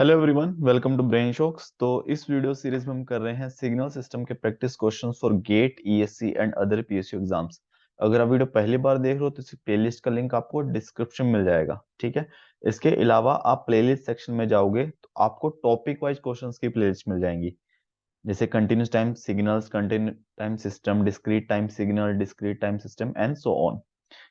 Hello everyone, welcome to brain shocks. तो इस video series में हम कर रहे हैं सिग्नल सिस्टम के practice questions for GATE, ESC and other PSU exams. अगर आप वीडियो पहली बार देख रहे हो तो इस प्लेलिस्ट का लिंक आपको डिस्क्रिप्शन में मिल जाएगा। ठीक है। इसके अलावा आप प्लेलिस्ट सेक्शन में जाओगे तो आपको टॉपिक वाइज क्वेश्चंस की प्लेलिस्ट मिल जाएंगी, जैसे continuous time signals, continuous time system, discrete time signal, discrete time system and so on.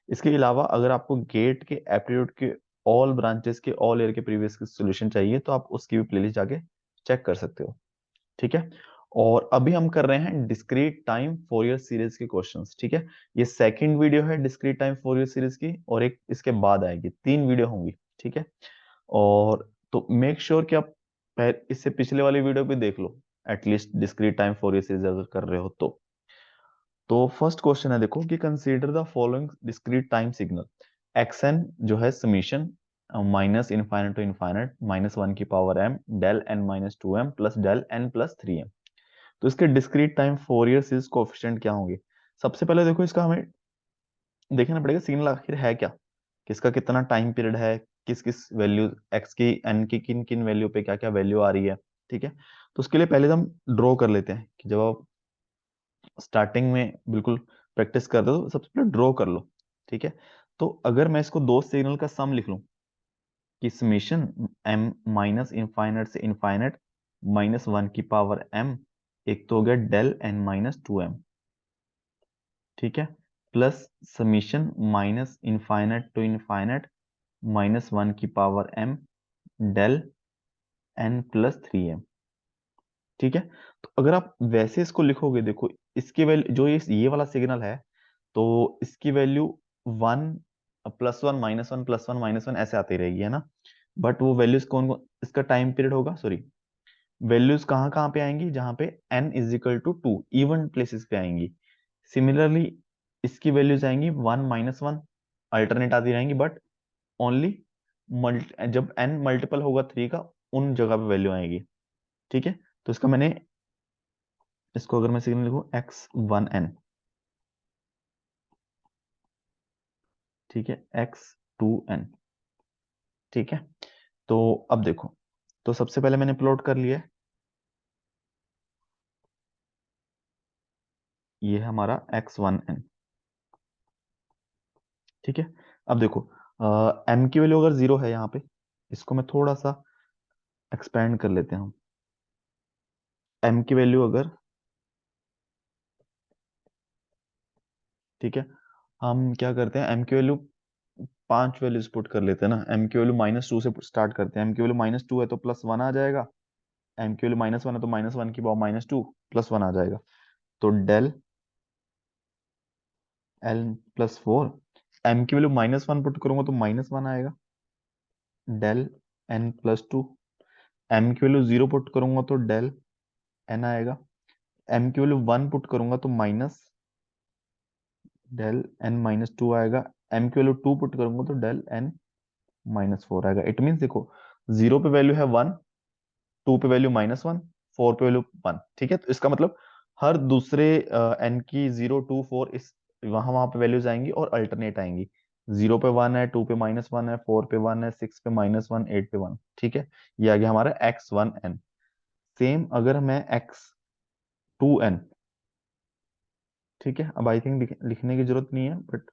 इसके अलावा अगर आपको गेट के एप्टीट्यूड के ऑल ब्रांचेस के ऑल ईयर के प्रीवियस के सॉल्यूशन चाहिए तो आप उसकी भी प्लेलिस्ट जाके चेक कर सकते हो। ठीक है। और अभी हम कर रहे हैं डिस्क्रीट टाइम फोरियर सीरीज के क्वेश्चंस। ठीक है। ये सेकंड वीडियो है डिस्क्रीट टाइम फोरियर सीरीज की, और एक इसके बाद आएगी, 3 वीडियो होंगी। ठीक है। और तो मेक श्योर कि आप इससे पिछले वाली वीडियो भी देख लो, at least discrete time Fourier series अगर कर रहे हो तो फर्स्ट क्वेश्चन है, देखो कि consider the following discrete time signal. X n जो है summation minus infinite to infinite minus one की power m del n minus two m plus del n plus three m. तो इसके discrete time Fourier series coefficient क्या होंगे? सबसे पहले देखो, इसका हमें देखना पड़ेगा सिग्नल आखिर है क्या, किसका कितना टाइम पीरियड है, किस किस वैल्यू एक्स की एन की किन किन वैल्यू पे क्या क्या वैल्यू आ रही है। ठीक है। तो उसके लिए पहले हम ड्रॉ कर लेते हैं कि जब आप स्टार्टिंग में बिल्कुल प्रैक्टिस कर रहे हो तो सबसे पहले ड्रॉ कर लो। ठीक है। तो अगर मैं इसको दो सिग्नल का सम लिख लूं कि समेशन एम माइनस इनफाइनाइट से इनफाइनाइट माइनस वन की पावर एम, एक तो हो गया del n minus two m. ठीक है। Plus summation minus infinite to infinite minus one की power m del n plus three m. ठीक है। तो अगर आप वैसे इसको लिखोगे, देखो इसकी वैल्यू जो ये वाला सिग्नल है, तो इसकी value one plus one minus one plus one minus one ऐसे आती रहेगी, है ना। बट वो वैल्यूज कौन कौन, इसका टाइम पीरियड होगा, सॉरी, वैल्यूज कहाँ कहाँ पे आएंगी, जहां पे n is equal to two even places पे आएंगी। सिमिलरली इसकी वैल्यूज आएंगी वन माइनस वन, अल्टरनेट आती रहेंगी, बट ओनली जब n मल्टीपल होगा थ्री का, उन जगह पे वैल्यू आएगी। ठीक है। तो इसका मैंने, इसको अगर मैं सिग्नल लिखूं एक्स वन एन, ठीक है, एक्स टू एन। ठीक है। तो अब देखो, तो सबसे पहले मैंने प्लॉट कर लिया है, ये है हमारा एक्स वन एन। ठीक है। अब देखो एम की वैल्यू अगर जीरो है यहाँ पे, इसको मैं थोड़ा सा एक्सपेंड कर लेते हैं हम। एम की वैल्यू अगर, ठीक है, हम क्या करते हैं, एम की वैल्यू पांच वैल्यूज पुट कर लेते हैं ना। एम की वैल्यू माइनस टू से स्टार्ट करते हैं। एम की वैल्यू माइनस टू है तो प्लस वन आ जाएगा, एम की वैल्यू माइनस वन है तो माइनस वन की power minus two plus one आ जाएगा। तो del l plus four, m की वैल्यू माइनस वन पुट करूंगा तो माइनस वन आएगा, del n plus two. M की वैल्यू जीरो पुट करूंगा तो डेल एन आएगा, एम की वैल्यू वन पुट करूंगा तो minus del n minus two आएगा, एम की वैल्यू टू पुट करूंगा तो डेल एन माइनस फोर आएगा। इट मीन्स देखो, जीरो पे वैल्यू है वन, टू पे वैल्यू माइनस वन, फोर पे वैल्यू वन। ठीक है। तो इसका मतलब हर दूसरे एन की जीरो टू फोर, इस वहां वहां पे वैल्यूज आएंगी और अल्टरनेट आएंगी। जीरो पे वन है, टू पे माइनस वन है, फोर पे वन है, सिक्स पे माइनस वन, एट पे वन। ठीक है। ये आ गया हमारा एक्स वन एन। सेम अगर मैं एक्स टू एन, ठीक है, अब आई थिंक लिखने की जरूरत नहीं है, बट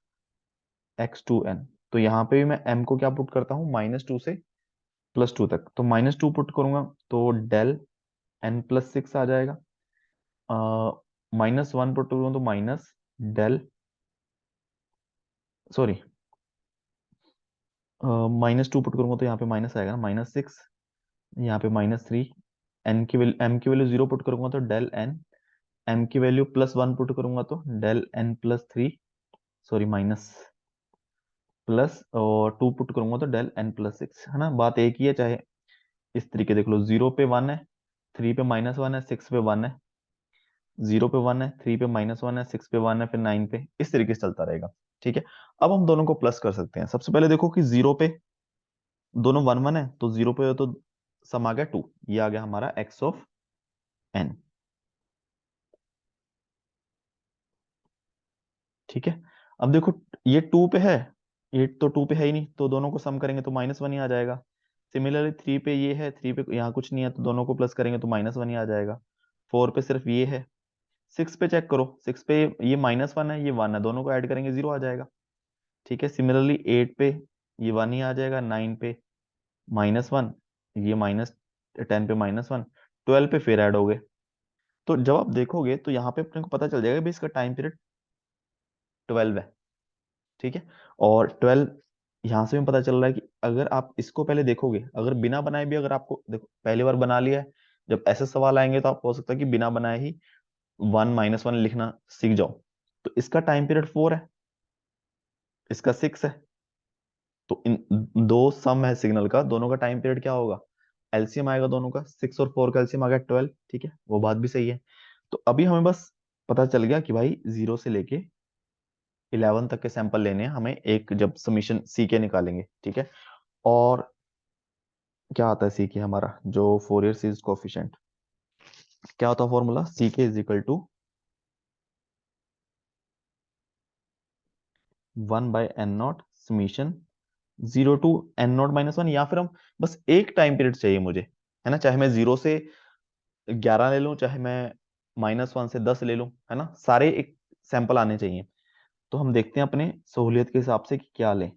एक्स टू एन, तो यहाँ पे भी मैं एम को क्या पुट करता हूँ, माइनस टू से प्लस टू तक। तो माइनस टू पुट करूंगा तो डेल एन प्लस सिक्स आ जाएगा, माइनस वन पुट करूंगा तो minus del, sorry, minus two put करूंगा तो यहाँ पे माइनस आएगा ना, माइनस सिक्स, यहाँ पे माइनस थ्री। एन की वैल्यू, एम की वैल्यू जीरो पुट करूंगा तो डेल एन, एम की वैल्यू प्लस वन पुट करूंगा तो del n plus three, sorry minus, plus और टू पुट करूंगा तो डेल एन प्लस सिक्स, है ना। बात एक ही है, चाहे इस तरीके देख लो, जीरो पे वन है, थ्री पे माइनस वन है, सिक्स पे वन है, जीरो पे वन है, थ्री पे माइनस वन है, सिक्स पे वन है, फिर नाइन पे, इस तरीके से चलता रहेगा। ठीक है। अब हम दोनों को प्लस कर सकते हैं। सबसे पहले देखो कि जीरो पे दोनों वन वन है, तो जीरो पे तो सम आ गया टू, ये आ गया हमारा एक्स ऑफ एन। ठीक है। अब देखो ये टू पे है, ये तो टू पे है ही नहीं, तो दोनों को सम करेंगे तो माइनस वन ही आ जाएगा। सिमिलरली 3 पे ये है, 3 पे यहाँ कुछ नहीं है तो दोनों को प्लस करेंगे तो -1 ही आ जाएगा। 4 पे सिर्फ ये है। 6 पे चेक करो, 6 पे ये -1 है, ये 1 है, दोनों को ऐड करेंगे 0 आ जाएगा। ठीक है, सिमिलरली 8 पे ये 1 ही आ जाएगा, 9 पे -1, ये -10 पे -1, 12 पे फिर ऐड हो गए। तो जब आप देखोगे तो यहाँ पे अपने को पता चल जाएगा भी इसका टाइम पीरियड 12 है। ठीक है, और 12 यहाँ से भी पता चल रहा है कि अगर आप इसको पहले देखोगे, अगर बिना बनाए भी अगर आपको देखो पहली बार बना लिया है, जब ऐसे सवाल आएंगे तो आप हो सकता है कि बिना बनाए ही 1 -1 लिखना सीख जाओ। तो इसका टाइम पीरियड 4 है, इसका 6 है, तो इन दो सम है सिग्नल का, दोनों का टाइम पीरियड क्या होगा, एलसीएम आएगा दोनों का, 6 और 4 का एलसीएम आ गया 12। ठीक है, वो बात भी सही है। तो अभी हमें बस पता चल गया कि भाई 0 से लेके 11 तक के सैंपल लेने हैं हमें, एक जब समीशन सी के निकालेंगे। ठीक है, और क्या आता है सी के हमारा जो फोरियर सीरीज कोएफिशिएंट, क्या होता है formula, C k is equal to 1/n0 summation 0 to n0 - 1, या फिर हम बस एक टाइम पीरियड चाहिए मुझे, है ना, चाहे मैं 0 से 11 ले लूं, चाहे मैं -1 से 10 ले लूं, है ना, सारे एक सैंपल आने चाहिए। तो हम देखते हैं अपने सहूलियत के हिसाब से कि क्या लें, है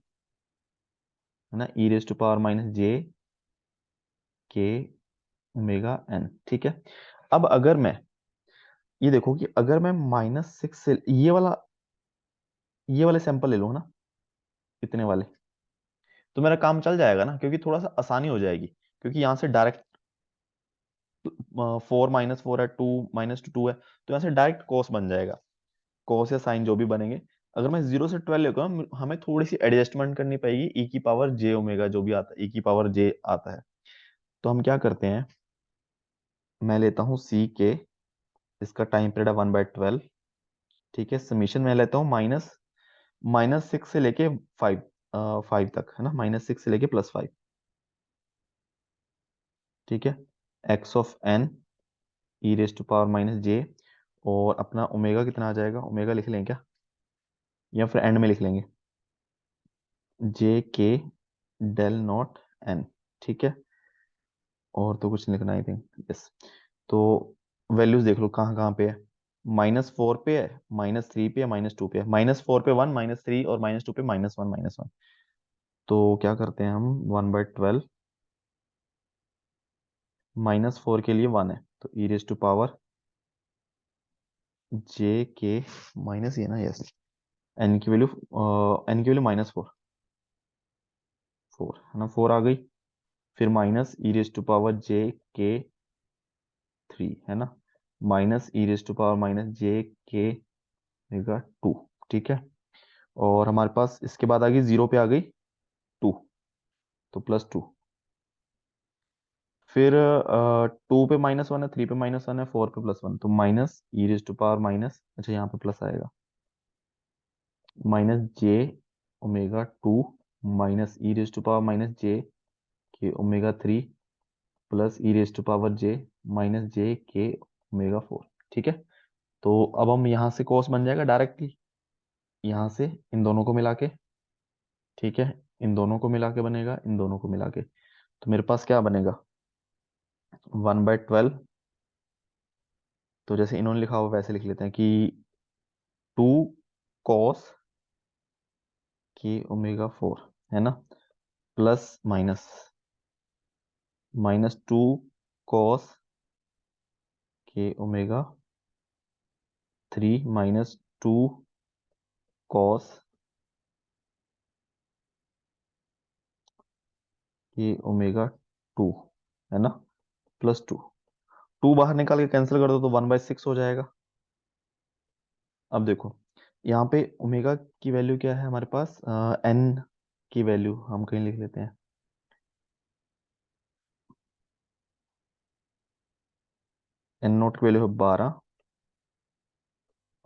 ना, e⁻⁻j k ओमेगा n। ठीक है, अब अगर मैं ये देखो कि अगर मैं -6 से ये वाले सैंपल ले लूं ना, इतने वाले, तो मेरा काम चल जाएगा ना, क्योंकि थोड़ा सा आसानी हो जाएगी, क्योंकि यहाँ से डायरेक्ट 4 - 4 है, 2 -2 है, तो यहाँ से डायरेक्ट कॉस बन जाएगा, कॉस या साइन जो भी बनेंगे। अगर मैं 0 से 12 लेगा, हमें थोड़ी सी एडजस्टमेंट करनी पड़ेगी, ई की पावर जे ओमेगा जो भी आता है, ई की पावर जे आता है। तो हम क्या करते हैं, मैं लेता हूँ सी के, इसका टाइम पीरियड है 1/12। ठीक है, समीशन मैं लेता हूँ -6 से लेके 5 5 तक, है ना, -6 से लेके +5। ठीक है, एक्स ऑफ एन e⁻⁻j, और अपना ओमेगा कितना आ जाएगा, ओमेगा लिख लें क्या, या फिर एंड में लिख लेंगे, जे के डेल नॉट एन। ठीक है, और तो कुछ नहीं लिखना आई थिंक, यस। तो वैल्यूज देख लो कहाँ कहाँ पे है, -4 पे है, -3 पे है, -2 पे है, -4 पे 1, -3 और -2 पे -1 -1। तो क्या करते हैं हम, 1/12 -4 के लिए 1 है, तो e⁻⁻ जे के माइनस ये ना, यस, एन की वैल्यू -4, 4 है ना, 4 आ गई, फिर माइनस e⁻j k 3, है ना, -e⁻j k-2। ठीक है, और हमारे पास इसके बाद आ गई 0 पे आ गई 2, तो +2, फिर 2 पे -1 है, 3 पे -1 है, 4 पे +1, तो माइनस e⁻, अच्छा यहाँ पे प्लस आएगा, -j⍵2 minus e⁻j k-3 plus e⁻j-j k-4। ठीक है, तो अब हम यहाँ से cos बन जाएगा डायरेक्टली, यहाँ से इन दोनों को मिला के। ठीक है, इन दोनों को मिला के बनेगा, इन दोनों को मिला के, तो मेरे पास क्या बनेगा, 1/12, तो जैसे इन्होंने लिखा हुआ वैसे लिख लेते हैं कि 2 cos k-4, है ना, plus minus -2 cos k-3 -2 cos k-2, है ना, +2, 2 बाहर निकाल के कैंसिल कर दो तो 1/6 हो जाएगा। अब देखो यहाँ पे ओमेगा की वैल्यू क्या है हमारे पास, एन की वैल्यू हम कहीं लिख लेते हैं, एन नोट की वैल्यू है 12,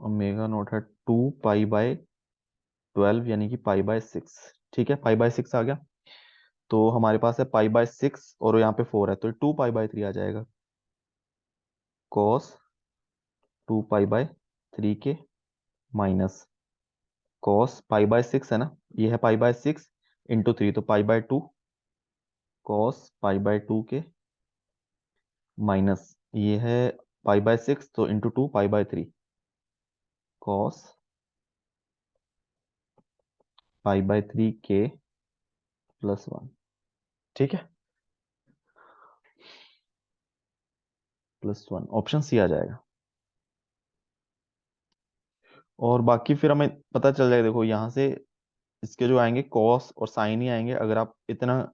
ओमेगा नोट है 2π/12, यानी कि π/6। ठीक है, π/6 आ गया, तो हमारे पास है π/6 और यहाँ पे 4 है, तो 2π/3 आ जाएगा, cos 2π/3 के माइनस cos π/6, है ना, ये है π/6 इंटू 3, तो π/2, कॉस पाई बाय 2 के माइनस ये है पाई बाय 6 तो into 2 pi by 3 cos pi by 3 के प्लस 1। ठीक है, प्लस 1 ऑप्शन सी आ जाएगा। और बाकी फिर हमें पता चल जाएगा, देखो यहाँ से इसके जो आएंगे कॉस और साइन ही आएंगे, अगर आप इतना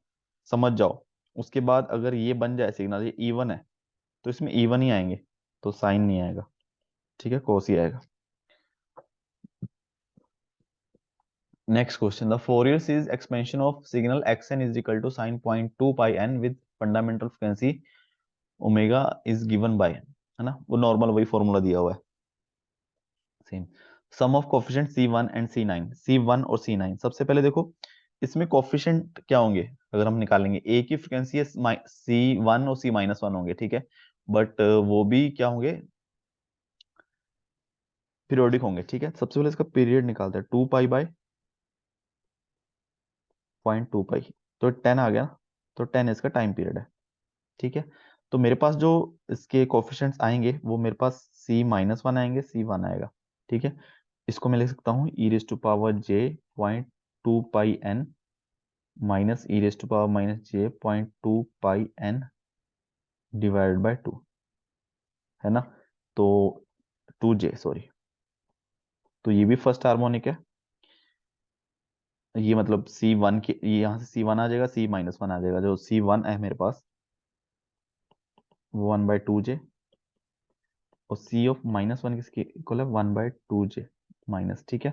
समझ जाओ। उसके बाद अगर ये बन जाए सिग्नल, ये इवन है तो इसमें इवन ही आएंगे, तो साइन नहीं आएगा। ठीक है, कॉस ही आएगा। Next question, the Fourier series expansion of signal x n is equal to sine point two pi n with fundamental frequency omega is given by, है ना, वो नॉर्मल वही फॉर्मूला दिया हुआ है same. Sum of coefficient C1 and C9, C1 और C9। सबसे पहले देखो इसमें कोफिशिएंट क्या होंगे, अगर हम निकालेंगे ए की फ्रिक्वेंसी है C1 और C-1 होंगे, ठीक है, बट वो भी क्या होंगे, पीरियोडिक होंगे। ठीक है, सबसे पहले इसका पीरियड निकालते हैं, 2 पाई बाय 0.2 पाई, तो 10 आ गया, तो 10 इसका टाइम पीरियड है। ठीक है, तो मेरे पास जो इसके कोफिशिएंट्स आएंगे वो मेरे पास C-1 आएंगे, C1 आएगा। ठीक है, इसको मैं लिख सकता हूँ e raise to power j 0.2 pi n minus e raise to power minus j 0.2 pi n divided by 2, है ना, तो 2J सॉरी, तो ये भी फर्स्ट हार्मोनिक है। ये मतलब C1 के, ये यहाँ से C1 आ जाएगा, C-1 आ जाएगा, जो C1 है मेरे पास 1/2J, और C ऑफ -1 किसके इक्वल है, 1/2J माइनस। ठीक है,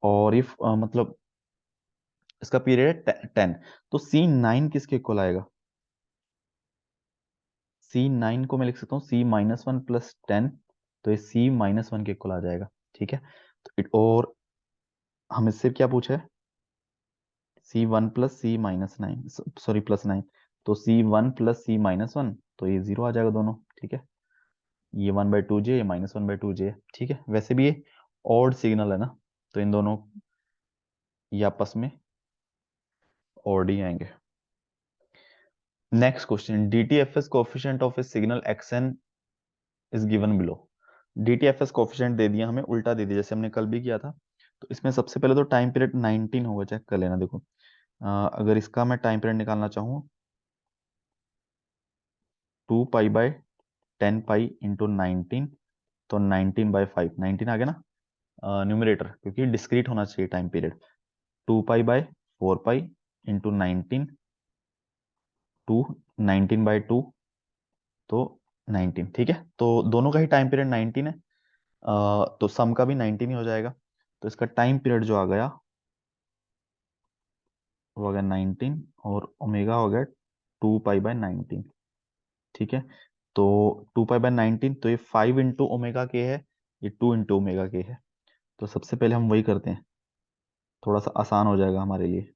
और इफ मतलब इसका पीरियड है 10, तो C9 किसके इक्वल आएगा, C9 को मैं लिख सकता हूँ C-1 प्लस 10, तो ये C-1 के इक्वल आ जाएगा। ठीक है, तो और हम इससे क्या पूछा है, C1 plus C-9, sorry plus 9, तो C1 प्लस C-1, तो ये 0 आ जाएगा दोनों। ठीक है, ये 1/2J, ये -1/2J। ठीक है, वैसे भी ये ऑड सिग्नल है ना, तो इन दोनों ये आपस में ऑड ही आएंगे। Next question, DTFS coefficient of a signal xn is given below. DTFS coefficient दे दिया हमें, उल्टा दे दिया जैसे हमने कल भी किया था। तो इसमें सबसे पहले तो टाइम पीरियड 19 होगा, चेक कर लेना। देखो अगर इसका मैं टाइम पीरियड निकालना चाहूँ, 2 पाई/10 पाई × 19, तो 19/5, 19 आ गया ना न्यूमरेटर, क्योंकि डिस्क्रीट होना चाहिए टाइम पीरियड। 2 पाई/4 पाई × 19, टू 19/2, तो 19। ठीक है, तो दोनों का ही टाइम पीरियड 19 है, तो सम का भी 19 ही हो जाएगा। तो इसका टाइम पीरियड जो आ गया वो हो गया 19, और ओमेगा हो गया 2 पाई/19। ठीक है, तो 2 पाई/19, तो ये 5 × ओमेगा के है, ये 2 × ओमेगा के है। तो सबसे पहले हम वही करते हैं, थोड़ा सा आसान हो जाएगा हमारे लिए।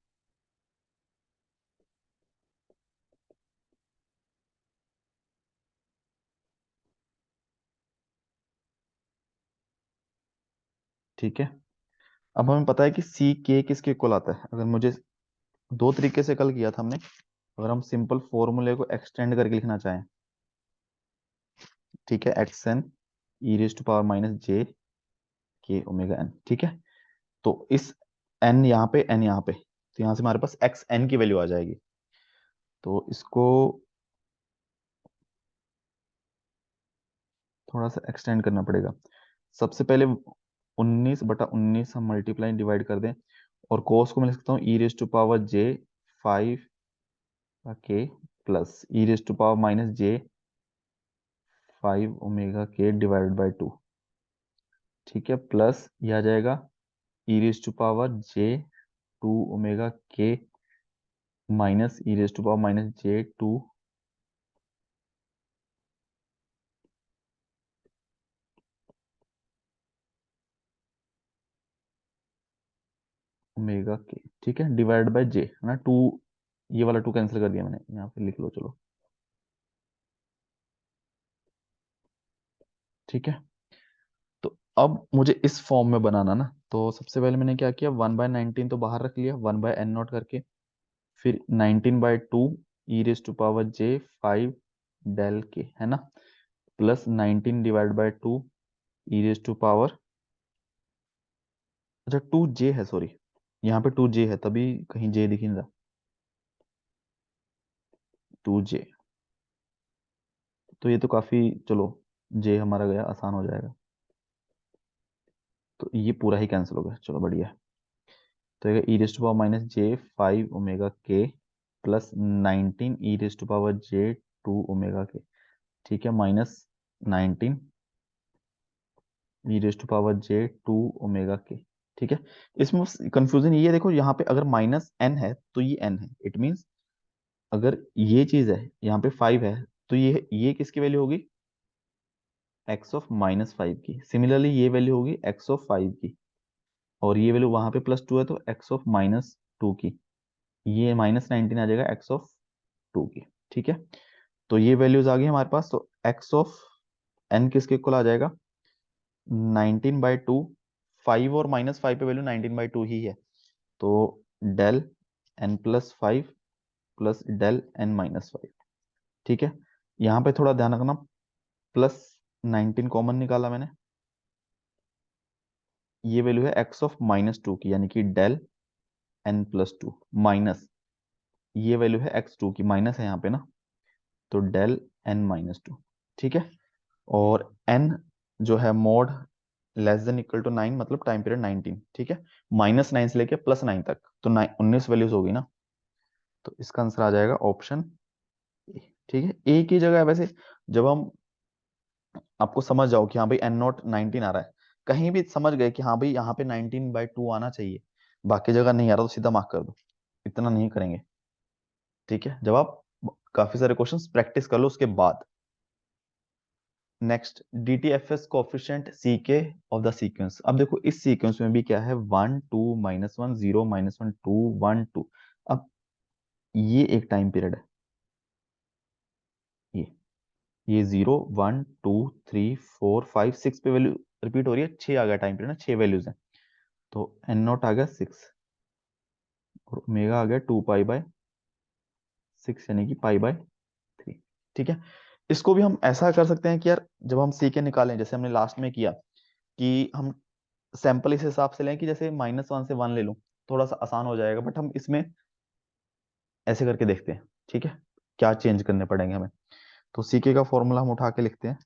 ठीक है, अब हमें पता है कि सी के किसके इक्वल आता है। अगर मुझे दो तरीके से कल किया था हमने, अगर हम सिंपल फॉर्मूले को एक्सटेंड करके लिखना चाहें, ठीक है, x n e raise to power minus j k omega N. ठीक है, तो इस एन यहाँ पे, एन यहाँ पे, तो यहाँ से हमारे पास एक्स एन की वैल्यू आ जाएगी। तो इसको थोड़ा सा एक्सटेंड करना पड़ेगा। सबसे पहले 19/19 हम मल्टीप्लाई डिवाइड कर दें, और कोस को मैं लिख सकता हूँ e raise to power j 5 k plus e raise to power minus j 5 omega k divided by 2। ठीक है, प्लस ये आ जाएगा e raise to power j 2 omega k minus e raise to power minus j 2 omega k. ठीक है, divide by J, है ना, 2, ये वाला 2 कैंसिल कर दिया मैंने, यहाँ पे लिख लो चलो। ठीक है, तो अब मुझे इस फॉर्म में बनाना ना, तो सबसे पहले मैंने क्या किया, 1/19 तो बाहर रख लिया, 1/n नॉट करके, फिर 19/2 e raise to power j 5 del k, है ना, plus 19 divide by 2 e raise to power, अच्छा 2 जे है, सॉरी यहाँ पे 2 जे है, तभी कहीं जे दिख नहीं रहा, 2 जे, तो ये तो काफी, चलो जे हमारा गया, आसान हो जाएगा, तो ये पूरा ही कैंसिल हो गया, चलो बढ़िया है। तो e raise to power minus j 5 omega k plus 19 e raise to power j 2 omega k, ठीक है, minus 19 e raise to power j 2 omega k, ठीक है। इसमें कंफ्यूजन ये है, देखो यहाँ पे अगर माइनस एन है तो ये एन है, इट मीन्स अगर ये चीज है यहाँ पे 5 है, तो ये किसकी वैल्यू होगी, एक्स ऑफ माइनस 5 की। सिमिलरली ये वैल्यू होगी एक्स ऑफ 5 की, और ये वैल्यू वहां पे +2 है तो एक्स ऑफ -2 की, ये -19 आ जाएगा एक्स ऑफ 2 की, ठीक है। तो ये वैल्यूज आ गई हमारे पास, तो एक्स ऑफ एन किसके इक्वल आ जाएगा, 19/2, 5 और -5 पे वैल्यू 19/2 ही है, तो del n plus 5 plus del n -5, ठीक है। यहाँ पे थोड़ा ध्यान रखना, प्लस 19 कॉमन निकाला मैंने, ये वैल्यू है एक्स ऑफ -2 की, यानी कि डेल एन प्लस 2 माइनस, ये वैल्यू है x2 की, माइनस है यहाँ पे ना, तो डेल n-2, ठीक है। और n जो है mod less than equal to 9, मतलब टाइम पीरियड 19, ठीक है, -9 से लेके +9 तक, तो 19 वैल्यूज होगी ना, तो इसका आंसर आ जाएगा ऑप्शन ए, ठीक है। ए की जगह वैसे जब हम आपको समझ जाओ कि हाँ भाई n0 19 आ रहा है, कहीं भी समझ गए कि हाँ भाई यहाँ पे 19/2 आना चाहिए, बाकी जगह नहीं आ रहा तो सीधा मार्क कर दो, इतना नहीं करेंगे, ठीक है। जब आप काफी सारे क्वेश्चंस प्रैक्टिस कर लो उसके बाद। Next, DTFS coefficient CK of the sequence. अब देखो इस सीक्वेंस में भी क्या है, 1 2 -1 0 -1 2 1 2। अब ये एक टाइम पीरियड है, ये ये 0 1 2 3 4 5 6 पे वैल्यू रिपीट हो रही है, 6 आ गया टाइम पीरियड ना, 6 वैल्यूज हैं, तो n0 आ गया 6 और ओमेगा आ गया 2π/6, यानी कि π/3, ठीक है। इसको भी हम ऐसा कर सकते हैं कि यार जब हम CK निकालें, जैसे हमने लास्ट में किया, कि हम सैंपल इस हिसाब से लें कि जैसे -1 से 1 ले लूं, थोड़ा सा आसान हो जाएगा, बट हम इसमें ऐसे करके देखते हैं, ठीक है, क्या चेंज करने पड़ेंगे हमें। तो सीके का फॉर्मूला हम उठा के लिखते हैं,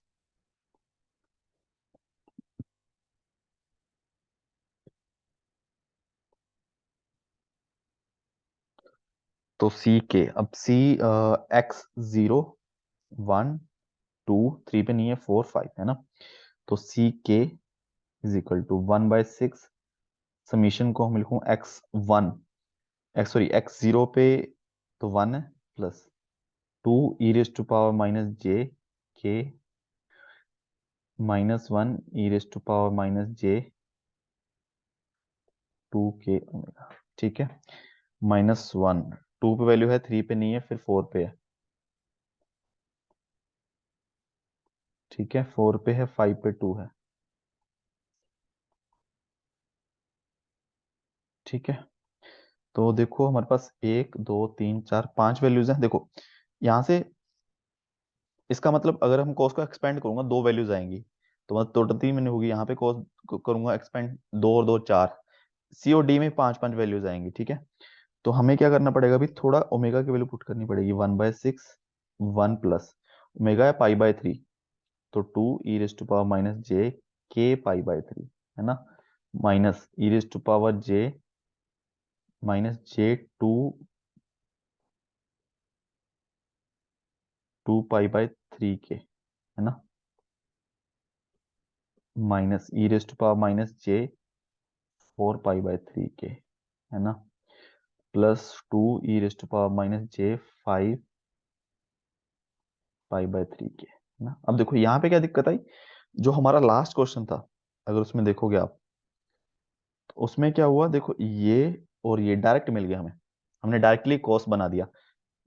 तो सी के, अब सी एक्स 0 1 2 3 पे नहीं है, 4 5 है ना, तो सी k is equal to 1/6, summation को हम लिखूं x1, एक्स सॉरी x0 पे तो 1 है, plus 2 e raise to power -j k -1 e raise to power -j 2k omega, ठीक है, -1, 2 पे वैल्यू है, 3 पे नहीं है, फिर 4 पे है, ठीक है, 4 पे है, 5 पे 2 है, ठीक है। तो देखो हमारे पास 1 2 3 4 5 वैल्यूज हैं, देखो यहां से इसका मतलब अगर हम कॉस को एक्सपेंड करूंगा, 2 वैल्यूज आएंगी, तो मतलब टोटल 3 मैंने होगी, यहाँ पे कॉस करूंगा एक्सपेंड, 2 और 2 4, सी और डी में 5 5 वैल्यूज आएंगी, ठीक है। तो हमें क्या करना पड़ेगा, अभी थोड़ा ओमेगा की वैल्यू पुट करनी पड़ेगी, 1/6 1 प्लस ओमेगा है π/3, तो 2 e raise to power -j k π/3, है ना, minus e raise to power j 2π/3 k, है ना, minus e raise to power -j 4π/3 k, है ना, plus 2 e raise to power -j 5π/3 के, है ना। अब देखो यहाँ पे क्या दिक्कत आई, जो हमारा लास्ट क्वेश्चन था, अगर उसमें देखोगे आप, तो उसमें क्या हुआ, देखो ये और ये डायरेक्ट मिल गया हमें, हमने डायरेक्टली कॉस बना दिया,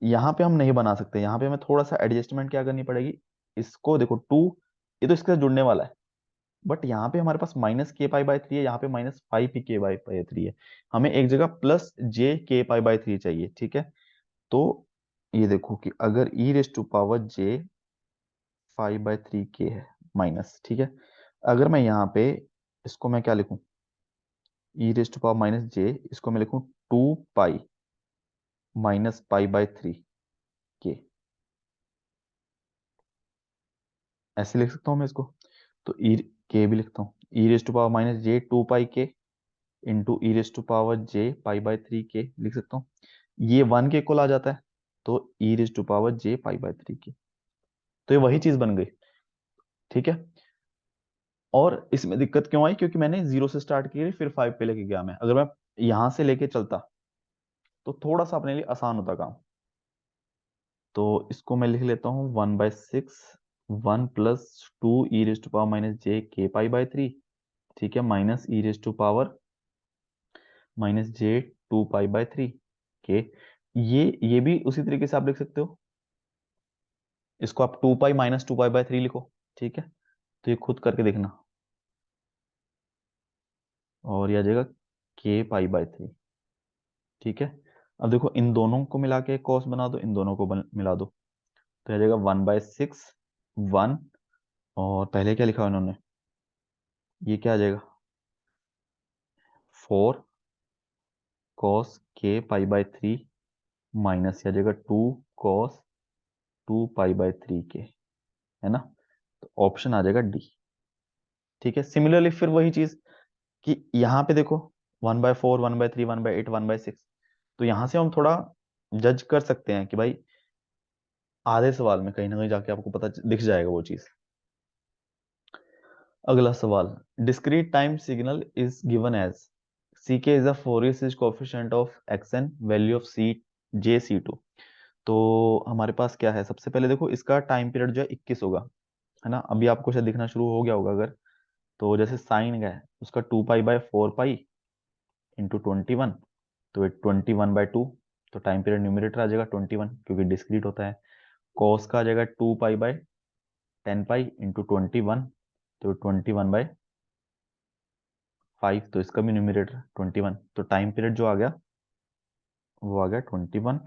यहाँ पे हम नहीं बना सकते, यहाँ पे हमें थोड़ा सा एडजस्टमेंट क्या करनी पड़ेगी, इसको देखो 2, ये तो इसके साथ जुड़ने वाला है, बट यहाँ पे हमारे पास -k π/3 है, यहाँ पे -5pk/3 है, हमें एक जगह +j k π/3 चाहिए, ठीक है। तो ये देखो कि अगर e raise to power j 5/3 k है माइनस, ठीक है। अगर मैं यहाँ पे इसको मैं क्या लिखूं, e raise to power minus j, इसको मैं लिखूं 2 पाई माइनस पाई/3 k, ऐसे लिख सकता हूँ मैं इसको। तो ई के भी लिखता हूँ, e raise to power minus j 2 pi k into e raise to power j पाई/3 k लिख सकता हूँ। ये 1 के इक्वल आ जाता है, तो e raise to power j पाई/3 k, तो ये वही चीज बन गई, ठीक है। और इसमें दिक्कत क्यों आई, क्योंकि मैंने 0 से स्टार्ट की फिर 5 पे लेके गया मैं। अगर मैं यहां से लेके चलता तो थोड़ा सा अपने लिए आसान होता काम। तो इसको मैं लिख लेता हूँ 1/6 1 + 2 e⁻j k π/3, ठीक है, माइनस e⁻−j 2 π/3 के। ये भी उसी तरीके से आप लिख सकते हो, इसको आप 2 पाई - 2 पाई/3 लिखो, ठीक है। तो ये खुद करके देखना, और ये आ जाएगा k π/3, ठीक है। अब देखो इन दोनों को मिला के कॉस बना दो, इन दोनों को मिला दो, तो आ जाएगा 1/6 1, और पहले क्या लिखा उन्होंने, ये क्या आ जाएगा 4 cos k π/3 माइनस आ जाएगा 2 cos 2 π/3 के, है ना। तो ऑप्शन आ जाएगा डी, ठीक है। सिमिलरली फिर वही चीज कि यहाँ पे देखो 1/4 1/3 1/8 1/6, तो यहां से हम थोड़ा जज कर सकते हैं कि भाई आधे सवाल में कहीं ना कहीं जाके आपको पता दिख जाएगा वो चीज। अगला सवाल, discrete time signal is given as ck is the Fourier series coefficient of xn, value of c j c2। तो हमारे पास क्या है, सबसे पहले देखो इसका टाइम पीरियड जो है 21 होगा, है ना। अभी आपको शायद दिखना शुरू हो गया होगा अगर, तो जैसे साइन का है उसका 2 पाई/4 पाई × 21, तो 21/2, तो टाइम पीरियड न्यूमरेटर आ जाएगा 21 क्योंकि डिस्क्रीट होता है। कॉस का आ जाएगा 2 पाई/10 पाई × 21, तो 21/5, तो इसका भी न्यूमरेटर 21, तो टाइम पीरियड जो आ गया वो आ गया 21,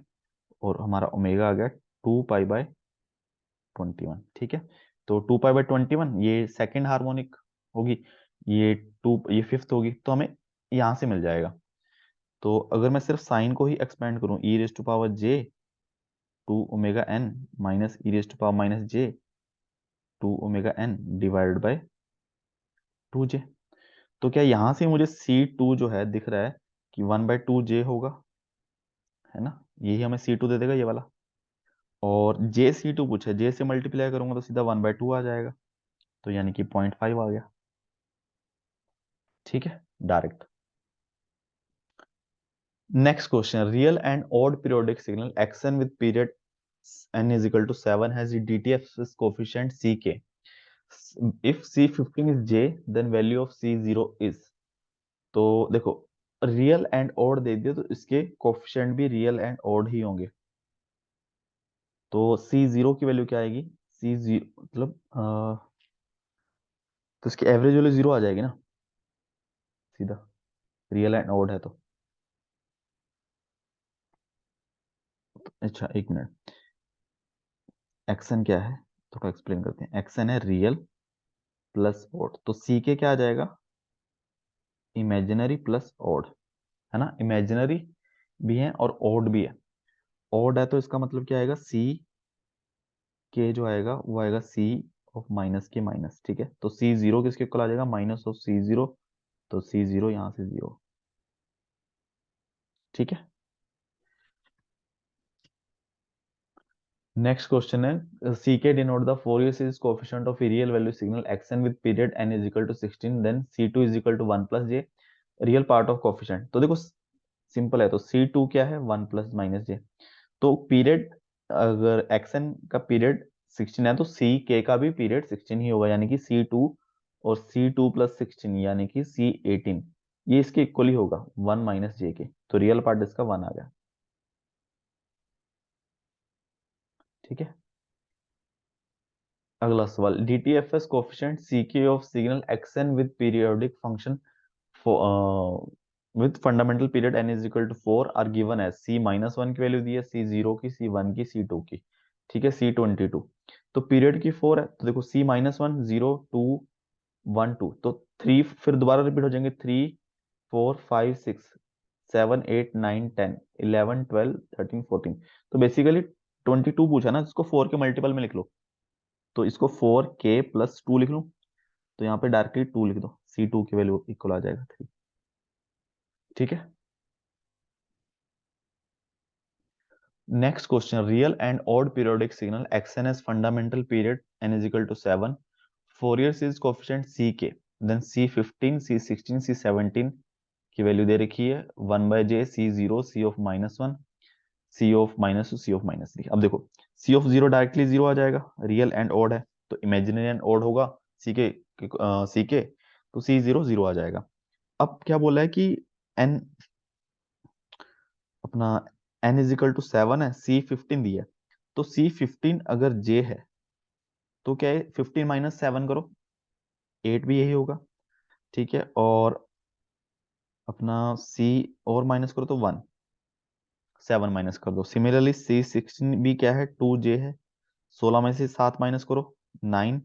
और हमारा ओमेगा आ गया 2 पाई/21, ठीक है। तो 2 पाई/21 ये सेकेंड हार्मोनिक होगी, ये ये फिफ्थ होगी, तो हमें यहां से मिल जाएगा। तो अगर मैं सिर्फ साइन को ही एक्सपेंड करूं, e⁻j 2 ω n minus e⁻−j 2 ω n divided by 2j, तो क्या यहाँ से मुझे C2 जो है दिख रहा है कि 1/2j होगा, है ना। यही हमें C2 दे देगा ये वाला, और JC2 पूछा है, J से मल्टीप्लाई करूंगा तो सीधा 1/2 आ जाएगा, तो यानी कि 0.5 आ गया, ठीक है, direct. Next question, real and odd periodic signal xn with period n is equal to 7 has the DTS coefficient ck. If C15 is j, then value of C0 is। तो देखो रियल एंड ऑड दे दिया, तो इसके coefficient भी real and odd ही होंगे। तो C0 की value क्या आएगी, C0 मतलब तो इसकी एवरेज वैल्यू 0 आ जाएगी ना सीधा, रियल एंड ऑड है तो। अच्छा एक मिनट, एक्सन क्या है थोड़ा एक्सप्लेन करते हैं। एक्सन है रियल प्लस ऑड, तो सी के क्या आ जाएगा, इमेजिनरी प्लस ऑड, है ना। इमेजिनरी भी है और ऑड भी है। ऑड है तो इसका मतलब क्या आएगा, सी के जो आएगा वो आएगा सी ऑफ माइनस के माइनस, ठीक है। तो C0 किसके इक्वल आ जाएगा, माइनस ऑफ C0, तो C0 यहाँ से 0, ठीक है। नेक्स्ट क्वेश्चन है, C k denote the Fourier series coefficient of real value signal xn with period n is equal to 16, then C2 is equal to 1 plus j, real part of coefficient. तो देखो simple है, तो C2 क्या है 1 plus minus j, तो period अगर xn का period 16 है तो ck का भी पीरियड 16 ही होगा, यानी कि C2 और C2 + 16 यानी कि C18, ये इसके इक्वल ही होगा 1 माइनस j के, तो रियल पार्ट इसका 1 आ गया, ठीक है। अगला सवाल, DTFS coefficient CK of signal xn with periodic function with fundamental period n is equal to 4 are given as c -1 की वैल्यू दी है, c0 की, c1 की, c2 की, ठीक है, c22। तो पीरियड की 4 है, तो देखो c -1 0 2 1 2, तो 3 फिर दोबारा रिपीट हो जाएंगे, 3 4 5 6 7 8 9 10 11 12 13 14। तो बेसिकली 22 पूछा ना, इसको 4 के मल्टीपल में लिख लो, तो इसको 4k प्लस 2 लिख लूं, तो यहाँ पे डायरेक्टली 2 लिख दो, c2 की वैल्यू इक्वल आ जाएगा 3। ठीक है। Next question, real and odd periodic signal xn as fundamental period n is equal to 7, Fourier series coefficient ck, then c15 c16 c17 की वैल्यू दे रखी है, 1/j c0 c of -1 c of -2 c of -3। अब देखो c of 0 directly 0 आ जाएगा, real and odd है, तो imaginary and odd होगा, ck तो c0 0 आ जाएगा। अब क्या बोला है कि n अपना n इज इक्वल टू 7 है, c15 दिया है, तो c15 अगर j है तो क्या है, 15 -7 करो, 8 भी यही होगा, ठीक है, और अपना c और माइनस करो तो 1, 7 माइनस कर दो। सिमिलरली c16 भी क्या है, 2j है, 16 में से 7 माइनस करो 9,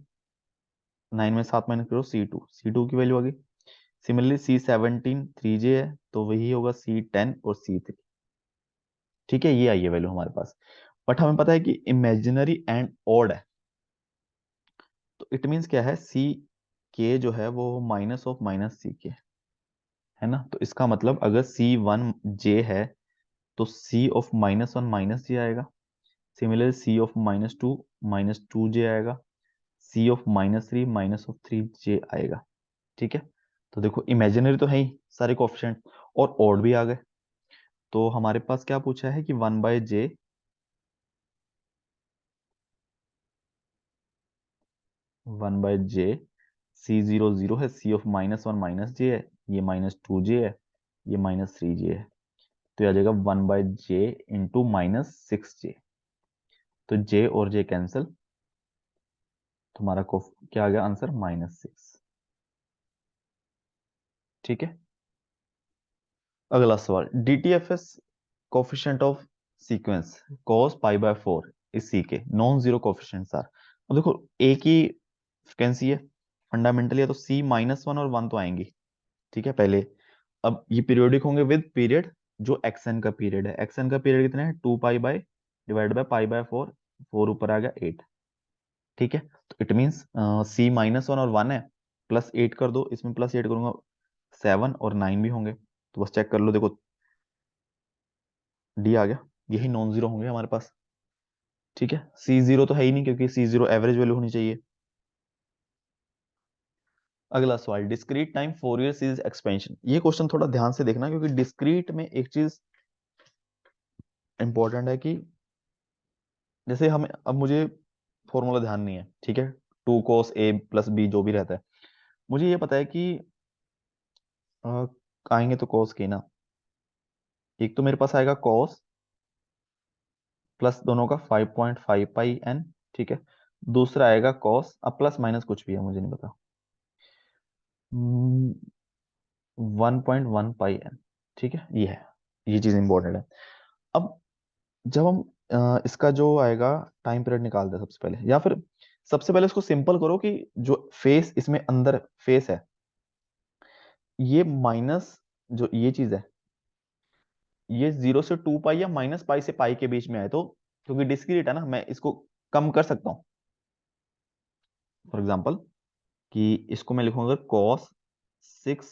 9 में 7 माइनस करो c2 की वैल्यू आ गई। सिमिलरली c17 3j है, तो वही होगा c10 और c3। ठीक है, ये आई है वैल्यू हमारे पास, बट हमें पता है कि इमेजिनरी एंड ऑड है, तो इट मीन्स क्या है, सी के जो है वो माइनस ऑफ माइनस सी के है ना, तो इसका मतलब अगर c1j है तो c ऑफ -1 माइनस जे आएगा, सिमिलर c ऑफ -2 जे आएगा, c ऑफ -3 -3 जे आएगा। ठीक है, तो देखो इमेजिनरी तो है ही सारे कोएफिशिएंट, और ऑड भी आ गए, तो हमारे पास क्या पूछा है कि 1/j 1/j c0 0 है, c ऑफ -1 माइनस जे है, ये -2j है, ये -3j है, तो ये आ जाएगा 1/j इंटू -6j, तो j और j कैंसिल, तुम्हारा को क्या आ गया आंसर, -6। ठीक है। अगला सवाल, DTFS coefficient of sequence cos π/4 is ck, non zero coefficients are. अब देखो एक ही फ्रिक्वेंसी है फंडामेंटली है, तो c -1 और 1 तो आएंगी, ठीक है पहले। अब ये पीरियोडिक होंगे विद पीरियड, जो xn का पीरियड है, xn का पीरियड कितना है, 2 बाई डिवाइड बाय π/4, 4 ऊपर आ गया 8। ठीक है, तो इट मीन्स c -1 और 1 है, +8 कर दो, इसमें +8 करूंगा 7 और 9 भी होंगे, तो बस चेक कर लो, देखो डी आ गया, यही नॉन जीरो होंगे हमारे पास। ठीक है, c0 तो है ही नहीं क्योंकि c0 एवरेज वैल्यू होनी चाहिए। अगला सवाल, discrete time Fourier series expansion, ये क्वेश्चन थोड़ा ध्यान से देखना क्योंकि डिस्क्रीट में एक चीज इंपॉर्टेंट है कि जैसे हमें, अब मुझे फॉर्मूला ध्यान नहीं है, ठीक है, 2 cos a + b जो भी रहता है, मुझे ये पता है कि अ, आएंगे तो cos के ना, एक तो मेरे पास आएगा cos प्लस दोनों का 5.5 πn, ठीक है, दूसरा आएगा cos, अब प्लस माइनस कुछ भी है मुझे नहीं पता, 1.1 πn, ठीक है, ये है, ये चीज इंपॉर्टेंट है। अब जब हम इसका जो आएगा टाइम पीरियड निकालते हैं सबसे पहले, या फिर सबसे पहले इसको सिंपल करो कि जो फेस इसमें अंदर फेस है, ये माइनस, जो ये चीज है, ये 0 से 2 पाई या -पाई से पाई के बीच में है, तो क्योंकि डिस्क्रीट है ना, मैं इसको कम कर सकता हूँ, फॉर एग्जाम्पल कि इसको मैं लिखूंगा cos 6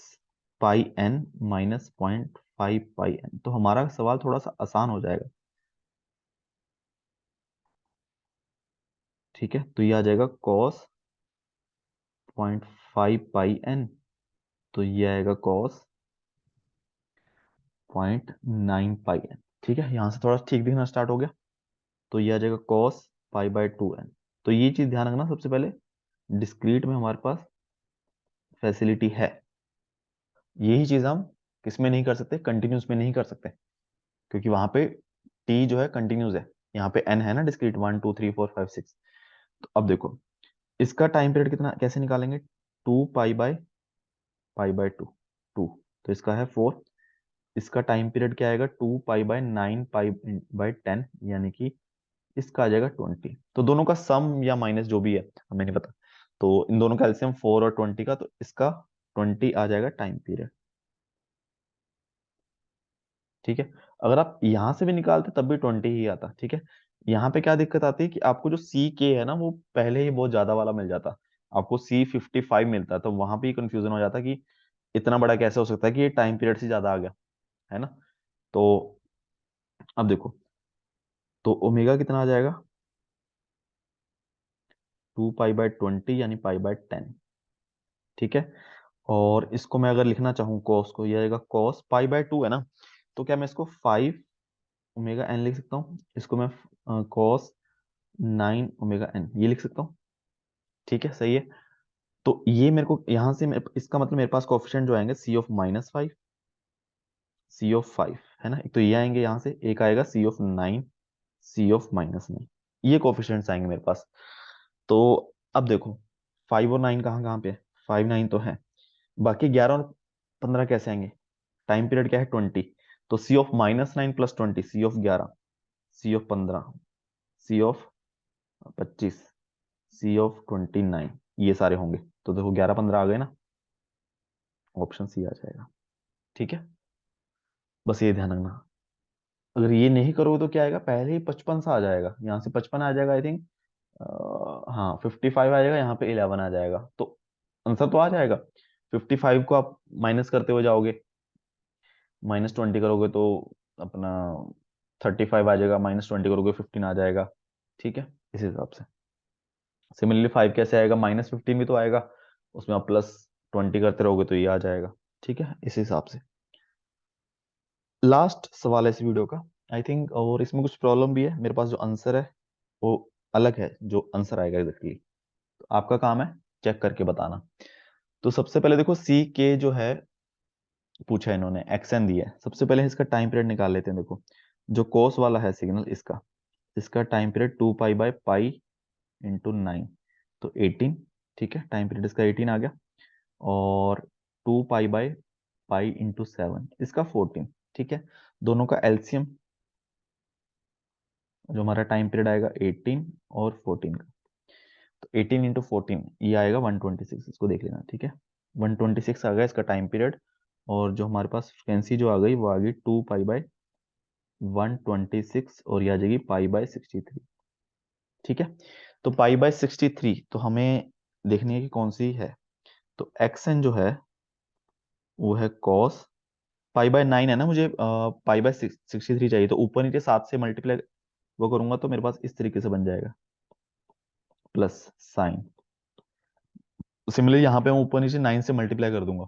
πn -0.5 πn, तो हमारा सवाल थोड़ा सा आसान हो जाएगा। ठीक है, तो ये आ जाएगा cos 0.5 πn, तो ये आएगा cos 0.9 πn। ठीक है, यहां से थोड़ा ठीक दिखना स्टार्ट हो गया, तो ये आ जाएगा cos π/2n। तो ये चीज ध्यान रखना, सबसे पहले डिस्क्रीट में हमारे पास फैसिलिटी है, यही चीज हम किसमें नहीं कर सकते, कंटिन्यूस में नहीं कर सकते, क्योंकि वहां पे t जो है कंटिन्यूस है, यहाँ पे n है ना डिस्क्रीट, 1 2 3 4 5 6। तो अब देखो इसका टाइम पीरियड कितना कैसे निकालेंगे, 2 पाई बाय 2, 2, तो इसका है 4, इसका टाइम पीरियड क्या आएगा, 2 पाई/9 पाई/10, यानी कि इसका आ जाएगा 20। तो दोनों का सम या माइनस जो भी है हमें नहीं पता, तो इन दोनों का एलसीएम 4 और 20 का, तो इसका 20 आ जाएगा टाइम पीरियड। ठीक है, अगर आप यहां से भी निकालते तब भी 20 ही आता। ठीक है, यहाँ पे क्या दिक्कत आती है कि आपको जो सी के है ना वो पहले ही बहुत ज्यादा वाला मिल जाता, आपको C55 मिलता, तो वहां पे कंफ्यूजन हो जाता कि इतना बड़ा कैसे हो सकता है कि ये टाइम पीरियड से ज्यादा आ गया, है ना। तो अब देखो, तो ओमेगा कितना आ जाएगा, 2 पाई/20 यानी पाई/10। ठीक है, और इसको मैं अगर लिखना चाहूँ कॉस को, ये आएगा कॉस पाई/2 है ना, तो क्या मैं इसको 5 ओमेगा एन लिख सकता हूँ, इसको मैं कॉस 9 ओमेगा एन ये लिख सकता हूँ। ठीक है, सही है। तो ये मेरे को यहां से इसका मतलब मेरे पास कोफिशिएंट जो आएंगे C(-5), C(5) है ना, एक तो ये आएंगे यहाँ से, एक आएगा C(9), C(-9), ये कोफिशिएंट्स आएंगे मेरे पास। तो अब देखो 5 और 9 कहाँ कहाँ पे है, 5 9 तो है, बाकी 11 और 15 कैसे आएंगे, टाइम पीरियड क्या है 20, तो C(-9 + 20), C(11), C(15), C(25), C(29), ये सारे होंगे। तो देखो 11 15 आ गए ना, ऑप्शन सी आ जाएगा। ठीक है, बस ये ध्यान रखना, अगर ये नहीं करोगे तो क्या आएगा, पहले ही 55 सा आ जाएगा, यहाँ से 55 आ जाएगा आई थिंक, हाँ 55 आ जाएगा, यहाँ पे 11 आ जाएगा, तो आंसर तो आ जाएगा। 55 को आप माइनस करते हुए जाओगे, -20 करोगे तो अपना 35 आ जाएगा, -20 करोगे 15 आ जाएगा। ठीक है, इस हिसाब से सिमिलरली 5 कैसे आएगा, -15 भी तो आएगा, उसमें आप +20 करते रहोगे तो ये आ जाएगा। ठीक है, इस हिसाब से लास्ट सवाल है इस वीडियो का आई थिंक, और इसमें कुछ प्रॉब्लम भी है, मेरे पास जो आंसर है वो अलग है जो आंसर आएगा एग्जैक्टली, तो आपका काम है चेक करके बताना। तो सबसे पहले देखो सी के जो है पूछा है इन्होंने, एक्सएन दिया है, सबसे पहले इसका टाइम पीरियड निकाल लेते हैं। देखो जो कोस वाला है सिग्नल, इसका इसका टाइम पीरियड 2 पाई/पाई × 9, तो 18। ठीक है, टाइम पीरियड इसका 18 आ गया, और 2 पाई/पाई × 7 इसका 14। ठीक है, दोनों का एलसीएम जो हमारा टाइम पीरियड आएगा 18 और 14 का, तो 18 × 14 ये आएगा 126, इसको देख लेना। ठीक है, 126 आ गया इसका टाइम पीरियड, और जो हमारे पास फ्रिक्वेंसी जो आ गई वो आ गई 2 पाई/126, और ये आ जाएगी पाई/63। ठीक है, तो पाई/63 तो हमें देखनी है कि कौन सी है, तो एक्सएन जो है वो है कॉस पाई/9 है ना, मुझे पाई/63 चाहिए, तो ऊपर नीचे 7 से मल्टीप्लाई वो करूंगा तो मेरे पास इस तरीके से बन जाएगा, प्लस साइन। सिमिलरली यहाँ पे मैं ऊपर नीचे 9 से मल्टीप्लाई कर दूंगा,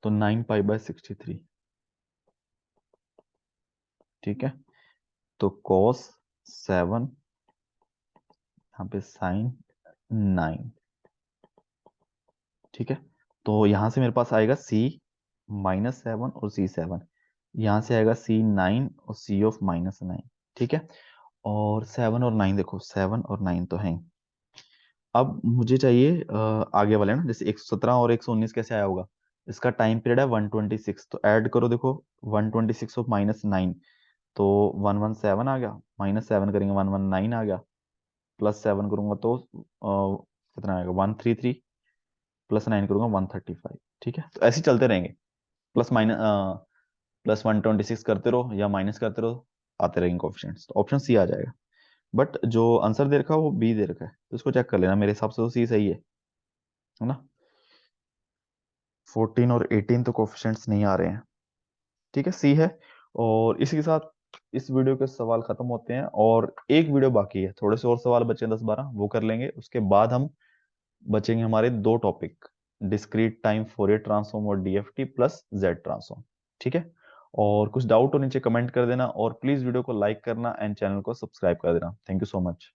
तो 9 पाई/63। ठीक है, तो कॉस 7, यहाँ पे साइन 9। ठीक है, तो यहाँ से मेरे पास आएगा C-7 और C7, यहाँ से आएगा C9 और C(-9)। ठीक है, और 7 और 9, देखो 7 और 9 तो हैं। अब मुझे चाहिए आगे वाले ना, जैसे 117 और 119 कैसे आया होगा, इसका टाइम पीरियड है 126, तो ऐड करो देखो 126 और -9, तो 117 आ गया, -7 करेंगे 119 आ गया, +7 करूंगा तो कितना आएगा 133, +9 करूंगा 135। ठीक है, तो ऐसे ही चलते रहेंगे, +126 करते रहो या माइनस करते रहो, आते रहेंगे कोफिशिएंट्स, तो ऑप्शन सी आ जाएगा। बट जो आंसर दे रखा है वो बी दे रखा है, तो इसको चेक कर लेना, मेरे हिसाब से तो सी सही है ना। 14 और 18 तो कोफिशिएंट्स नहीं आ रहे हैं। ठीक है, सी है। और इसी के साथ इस वीडियो के सवाल खत्म होते हैं, और एक वीडियो बाकी है, थोड़े से और सवाल बचे हैं 10 12, वो कर लेंगे, उसके बाद हम बचेंगे हमारे दो topic, discrete time Fourier transform और डीएफटी प्लस जेड ट्रांसफॉर्म। ठीक है, और कुछ डाउट हो नीचे कमेंट कर देना, और प्लीज वीडियो को लाइक करना एंड चैनल को सब्सक्राइब कर देना। Thank you so much.